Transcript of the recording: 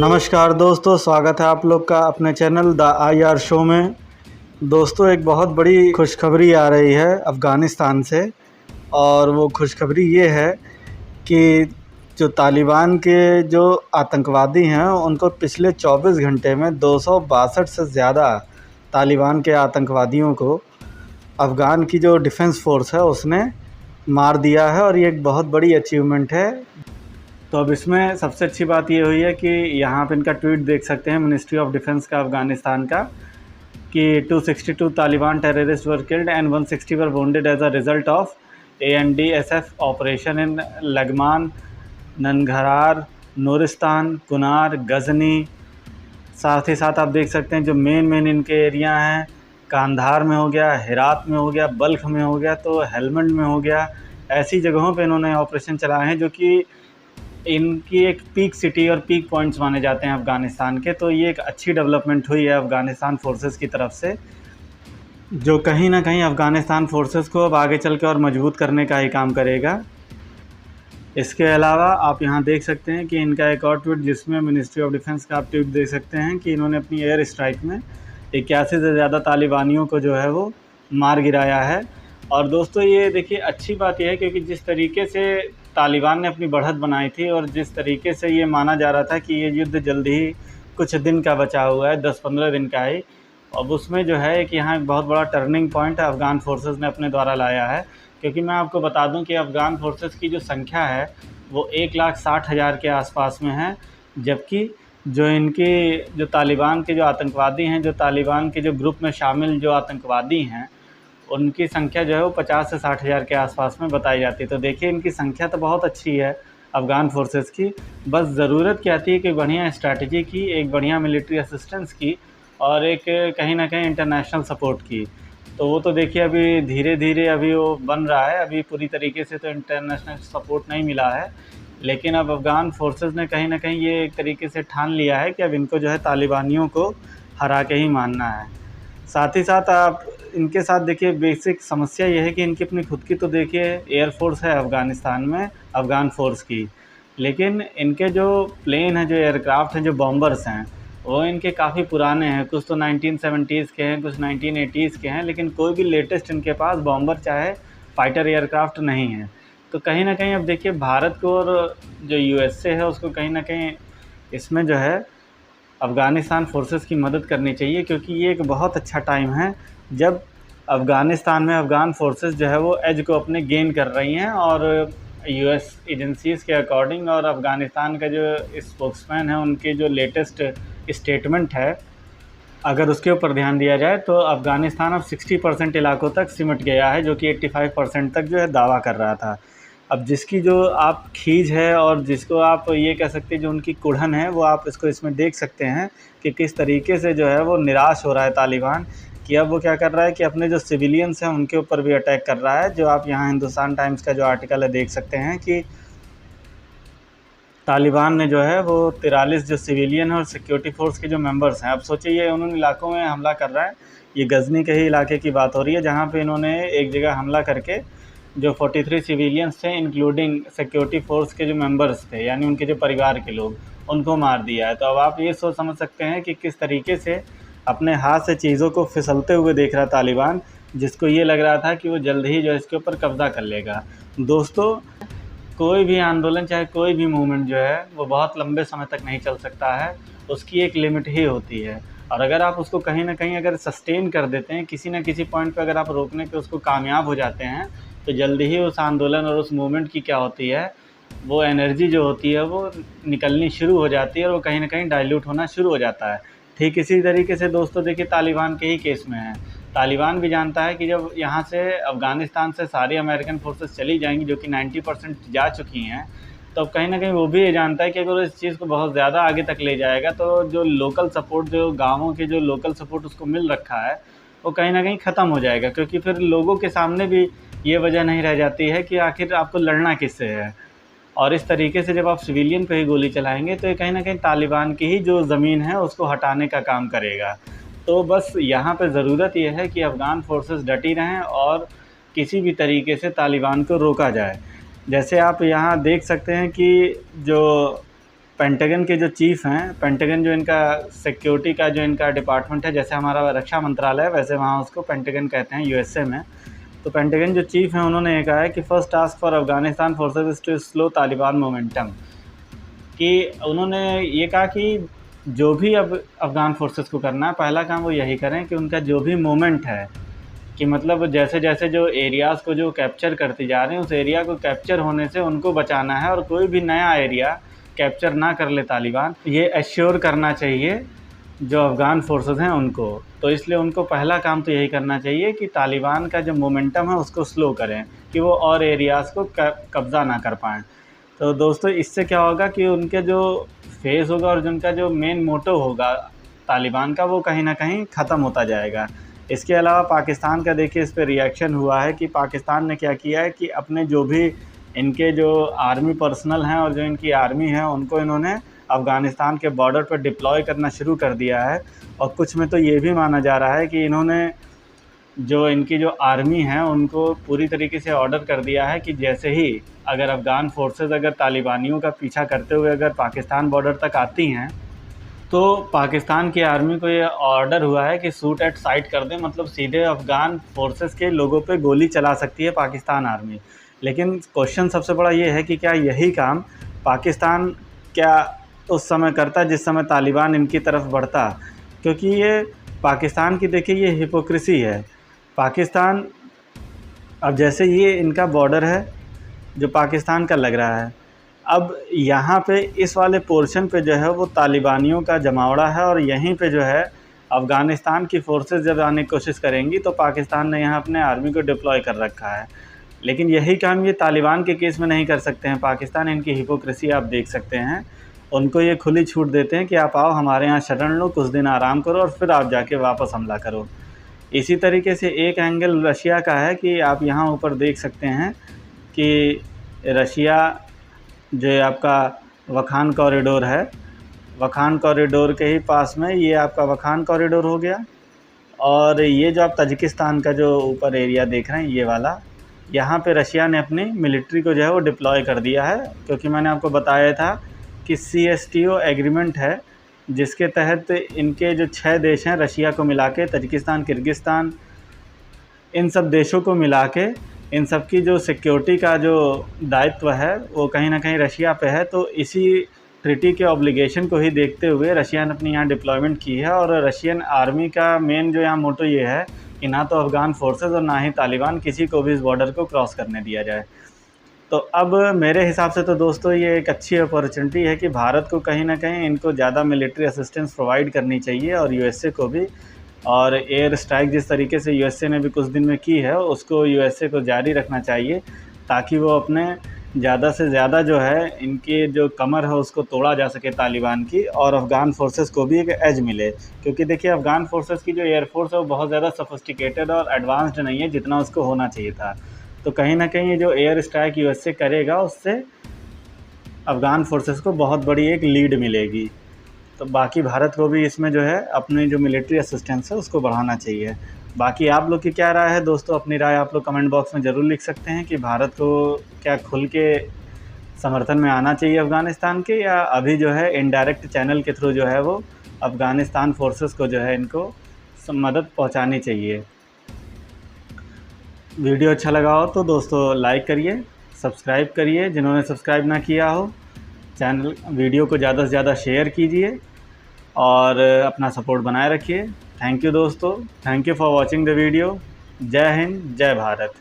नमस्कार दोस्तों, स्वागत है आप लोग का अपने चैनल द IR शो में। दोस्तों, एक बहुत बड़ी खुशखबरी आ रही है अफ़गानिस्तान से, और वो खुशखबरी ये है कि जो तालिबान के जो आतंकवादी हैं उनको पिछले 24 घंटे में 262 से ज़्यादा तालिबान के आतंकवादियों को अफ़गान की जो डिफेंस फ़ोर्स है उसने मार दिया है, और ये एक बहुत बड़ी अचीवमेंट है। तो अब इसमें सबसे अच्छी बात ये हुई है कि यहाँ पे इनका ट्वीट देख सकते हैं मिनिस्ट्री ऑफ डिफेंस का अफ़गानिस्तान का, कि 262 Taliban terrorist were killed and 160 were wounded as a result of ANDSF operation in Laghman, Nangarhar, Nuristan, Kunar, Ghazni. साथ ही साथ आप देख सकते हैं जो मेन इनके एरिया हैं, कांधार में हो गया, हेरात में हो गया, बल्ख में हो गया, तो हेलमंड में हो गया। ऐसी जगहों पे इन्होंने ऑपरेशन चलाए हैं जो कि इनकी एक पीक सिटी और पीक पॉइंट्स माने जाते हैं अफ़गानिस्तान के। तो ये एक अच्छी डेवलपमेंट हुई है अफ़गानिस्तान फोर्सेस की तरफ से, जो कहीं ना कहीं अफ़गानिस्तान फोर्सेस को अब आगे चल के और मजबूत करने का ही काम करेगा। इसके अलावा आप यहाँ देख सकते हैं कि इनका एक और ट्वीट, जिसमें मिनिस्ट्री ऑफ डिफेंस का आप ट्वीट देख सकते हैं कि इन्होंने अपनी एयर स्ट्राइक में 81 से ज़्यादा तालिबानियों को जो है वो मार गिराया है। और दोस्तों, ये देखिए अच्छी बात यह है क्योंकि जिस तरीके से तालिबान ने अपनी बढ़त बनाई थी और जिस तरीके से ये माना जा रहा था कि ये युद्ध जल्द ही कुछ दिन का बचा हुआ है, 10-15 दिन का ही, अब उसमें जो है कि यहाँ एक बहुत बड़ा टर्निंग पॉइंट अफ़गान फोर्सेस ने अपने द्वारा लाया है। क्योंकि मैं आपको बता दूं कि अफ़गान फोर्सेस की जो संख्या है वो 1,60,000 के आसपास में है, जबकि जो इनके जो तालिबान के जो आतंकवादी हैं, जो तालिबान के जो ग्रुप में शामिल जो आतंकवादी हैं, उनकी संख्या जो है वो 50 से 60,000 के आसपास में बताई जाती है। तो देखिए, इनकी संख्या तो बहुत अच्छी है अफ़गान फोर्सेस की, बस ज़रूरत क्या थी कि बढ़िया स्ट्रैटेजी की, एक बढ़िया मिलिट्री असिस्टेंस की, और एक कहीं ना कहीं इंटरनेशनल सपोर्ट की। तो वो तो देखिए अभी धीरे धीरे अभी वो बन रहा है, अभी पूरी तरीके से तो इंटरनेशनल सपोर्ट नहीं मिला है, लेकिन अब अफ़गान फोर्सेस ने कहीं ना कहीं ये एक तरीके से ठान लिया है कि अब इनको जो है तालिबानियों को हरा के ही मानना है। साथ ही साथ आप इनके साथ देखिए, बेसिक समस्या ये है कि इनकी अपनी खुद की तो देखिए एयरफोर्स है अफ़गानिस्तान में, अफ़गान फ़ोर्स की, लेकिन इनके जो प्लेन हैं, जो एयरक्राफ्ट हैं, जो बॉम्बर्स हैं, वो इनके काफ़ी पुराने हैं। कुछ तो 1970s के हैं, कुछ 1980s के हैं, लेकिन कोई भी लेटेस्ट इनके पास बॉम्बर चाहे फाइटर एयरक्राफ्ट नहीं है। तो कहीं ना कहीं अब देखिए भारत को और जो USA है उसको कहीं ना कहीं इसमें जो है अफ़गानिस्तान फोर्सेस की मदद करनी चाहिए, क्योंकि ये एक बहुत अच्छा टाइम है जब अफ़गानिस्तान में अफ़गान फोर्सेस जो है वो एज को अपने गेन कर रही हैं। और US एजेंसीज़ के अकॉर्डिंग और अफ़गानिस्तान का जो स्पोक्समैन है, उनके जो लेटेस्ट स्टेटमेंट है, अगर उसके ऊपर ध्यान दिया जाए तो अफ़गानिस्तान अब 60% इलाकों तक सिमट गया है, जो कि 85% तक जो है दावा कर रहा था। अब जिसकी जो आप खींच है और जिसको आप ये कह सकते हैं जो उनकी कुढ़न है, वो आप इसको इसमें देख सकते हैं कि किस तरीके से जो है वो निराश हो रहा है तालिबान, कि अब वो क्या कर रहा है कि अपने जो सिविलियंस हैं उनके ऊपर भी अटैक कर रहा है। जो आप यहाँ हिंदुस्तान टाइम्स का जो आर्टिकल है देख सकते हैं कि तालिबान ने जो है वो 43 जो सिविलियन है और सिक्योरिटी फोर्स के जो मेंबर्स हैं, अब सोचिए ये उन इलाकों में हमला कर रहा है। ये गजनी के ही इलाके की बात हो रही है, जहाँ पे इन्होंने एक जगह हमला करके जो 43 सिविलियंस थे, इंक्लूडिंग सिक्योरिटी फोर्स के जो मेंबर्स थे, यानी उनके जो परिवार के लोग, उनको मार दिया है। तो अब आप ये सोच समझ सकते हैं कि किस तरीके से अपने हाथ से चीज़ों को फिसलते हुए देख रहा तालिबान, जिसको ये लग रहा था कि वो जल्द ही जो है इसके ऊपर कब्ज़ा कर लेगा। दोस्तों, कोई भी आंदोलन, चाहे कोई भी मूवमेंट जो है वो बहुत लंबे समय तक नहीं चल सकता है, उसकी एक लिमिट ही होती है। और अगर आप उसको कहीं ना कहीं अगर सस्टेन कर देते हैं, किसी न किसी पॉइंट पे अगर आप रोकने पे उसको कामयाब हो जाते हैं, तो जल्दी ही उस आंदोलन और उस मूवमेंट की क्या होती है, वो एनर्जी जो होती है वो निकलनी शुरू हो जाती है और वो कहीं ना कहीं डाइल्यूट होना शुरू हो जाता है। ठीक इसी तरीके से दोस्तों देखिए तालिबान के ही केस में है। तालिबान भी जानता है कि जब यहाँ से अफ़गानिस्तान से सारी अमेरिकन फोर्सेस चली जाएंगी, जो कि 90% जा चुकी हैं, तो अब कहीं ना कहीं वो भी ये जानता है कि अगर इस चीज़ को बहुत ज़्यादा आगे तक ले जाएगा तो जो लोकल सपोर्ट, जो गाँवों के जो लोकल सपोर्ट उसको मिल रखा है, वो कहीं ना कहीं ख़त्म हो जाएगा। क्योंकि फिर लोगों के सामने भी ये वजह नहीं रह जाती है कि आखिर आपको लड़ना किससे है। और इस तरीके से जब आप सिविलियन पे ही गोली चलाएंगे तो ये कहीं ना कहीं तालिबान की ही जो ज़मीन है उसको हटाने का काम करेगा। तो बस यहाँ पे ज़रूरत यह है कि अफ़गान फोर्सेस डटी रहें और किसी भी तरीके से तालिबान को रोका जाए। जैसे आप यहाँ देख सकते हैं कि जो पेंटागन के जो चीफ़ हैं, पेंटागन जो इनका सिक्योरिटी का जो इनका डिपार्टमेंट है, जैसे हमारा रक्षा मंत्रालय है वैसे वहाँ उसको पेंटागन कहते हैं यूएसए में। तो पेंटागन जो चीफ़ हैं उन्होंने ये कहा है कि first task for Afghanistan forces is to slow Taliban momentum, कि उन्होंने ये कहा कि जो भी अब अफ़गान फोर्सेस को करना है, पहला काम वो यही करें कि उनका जो भी मूवमेंट है, कि मतलब जैसे जैसे जो एरियाज़ को जो कैप्चर करते जा रहे हैं, उस एरिया को कैप्चर होने से उनको बचाना है और कोई भी नया एरिया कैप्चर ना कर ले तालिबान, ये एश्योर करना चाहिए जो अफ़गान फोर्सेस हैं उनको। तो इसलिए उनको पहला काम तो यही करना चाहिए कि तालिबान का जो मोमेंटम है उसको स्लो करें, कि वो और एरियाज़ को कब्ज़ा ना कर पाएँ। तो दोस्तों इससे क्या होगा कि उनके जो फेस होगा और जिनका जो मेन मोटो होगा तालिबान का, वो कहीं ना कहीं ख़त्म होता जाएगा। इसके अलावा पाकिस्तान का देखिए इस पर रिएक्शन हुआ है कि पाकिस्तान ने क्या किया है कि अपने जो भी इनके जो आर्मी पर्सनल हैं और जो इनकी आर्मी है उनको इन्होंने अफ़गानिस्तान के बॉर्डर पर डिप्लॉय करना शुरू कर दिया है। और कुछ में तो ये भी माना जा रहा है कि इन्होंने जो इनकी जो आर्मी है उनको पूरी तरीके से ऑर्डर कर दिया है कि जैसे ही अगर अफ़गान फोर्सेस अगर तालिबानियों का पीछा करते हुए अगर पाकिस्तान बॉर्डर तक आती हैं, तो पाकिस्तान की आर्मी को ये ऑर्डर हुआ है कि शूट एट साइट कर दें, मतलब सीधे अफ़गान फोर्सेस के लोगों पे गोली चला सकती है पाकिस्तान आर्मी। लेकिन क्वेश्चन सबसे बड़ा ये है कि क्या यही काम पाकिस्तान क्या उस समय करता जिस समय तालिबान इनकी तरफ बढ़ता? क्योंकि ये पाकिस्तान की देखिए ये हिपोक्रेसी है। पाकिस्तान अब जैसे ये इनका बॉर्डर है जो पाकिस्तान का लग रहा है, अब यहाँ पे इस वाले पोर्शन पे जो है वो तालिबानियों का जमावड़ा है और यहीं पे जो है अफ़गानिस्तान की फ़ोर्सेस जब आने की कोशिश करेंगी तो पाकिस्तान ने यहाँ अपने आर्मी को डिप्लॉय कर रखा है। लेकिन यही काम ये तालिबान के केस में नहीं कर सकते हैं। पाकिस्तान इनकी हिपोक्रेसी आप देख सकते हैं, उनको ये खुली छूट देते हैं कि आप आओ हमारे यहाँ शरण लो, कुछ दिन आराम करो और फिर आप जाके वापस हमला करो। इसी तरीके से एक एंगल रशिया का है कि आप यहाँ ऊपर देख सकते हैं कि रशिया जो आपका वखान कॉरिडोर है, वखान कॉरिडोर के ही पास में ये आपका वखान कॉरिडोर हो गया। और ये जो आप ताजिकिस्तान का जो ऊपर एरिया देख रहे हैं ये वाला, यहाँ पे रशिया ने अपनी मिलिट्री को जो है वो डिप्लॉय कर दिया है। क्योंकि मैंने आपको बताया था कि CSTO एग्रीमेंट है जिसके तहत इनके जो 6 देश हैं रशिया को मिला के, ताजिकिस्तान, किर्गिस्तान, इन सब देशों को मिला के इन सब की जो सिक्योरिटी का जो दायित्व है वो कहीं ना कहीं रशिया पे है। तो इसी ट्रीटी के ऑब्लिगेशन को ही देखते हुए रशिया ने अपनी यहाँ डिप्लॉयमेंट की है। और रशियन आर्मी का मेन जो यहाँ मोटो ये है कि ना तो अफ़गान फोर्सेस और ना ही तालिबान किसी को भी इस बॉर्डर को क्रॉस करने दिया जाए। तो अब मेरे हिसाब से तो दोस्तों ये एक अच्छी अपॉर्चुनिटी है कि भारत को कहीं ना कहीं इनको ज़्यादा मिलिट्री असिस्टेंस प्रोवाइड करनी चाहिए और यूएसए को भी। और एयर स्ट्राइक जिस तरीके से यूएसए ने भी कुछ दिन में की है उसको यूएसए को जारी रखना चाहिए, ताकि वो अपने ज़्यादा से ज़्यादा जो है इनकी जो कमर है उसको तोड़ा जा सके तालिबान की, और अफ़गान फोर्सेस को भी एक एज मिले। क्योंकि देखिए अफ़गान फोर्सेस की जो एयरफोर्स है वो बहुत ज़्यादा सोफिस्टिकेटेड और एडवांस्ड नहीं है जितना उसको होना चाहिए था। तो कहीं ना कहीं ये जो एयर स्ट्राइक यूएसए करेगा उससे अफ़गान फोर्सेस को बहुत बड़ी एक लीड मिलेगी। तो बाकी भारत को भी इसमें जो है अपनी जो मिलिट्री असिस्टेंस है उसको बढ़ाना चाहिए। बाकी आप लोग की क्या राय है दोस्तों? अपनी राय आप लोग कमेंट बॉक्स में ज़रूर लिख सकते हैं कि भारत को क्या खुल के समर्थन में आना चाहिए अफ़गानिस्तान के, या अभी जो है इनडायरेक्ट चैनल के थ्रू जो है वो अफ़गानिस्तान फोर्सेस को जो है इनको मदद पहुंचानी चाहिए। वीडियो अच्छा लगा हो तो दोस्तों लाइक करिए, सब्सक्राइब करिए जिन्होंने सब्सक्राइब ना किया हो, चैनल वीडियो को ज़्यादा से ज़्यादा शेयर कीजिए और अपना सपोर्ट बनाए रखिए। थैंक यू दोस्तों, thank you for watching the video. जय हिंद, जय भारत।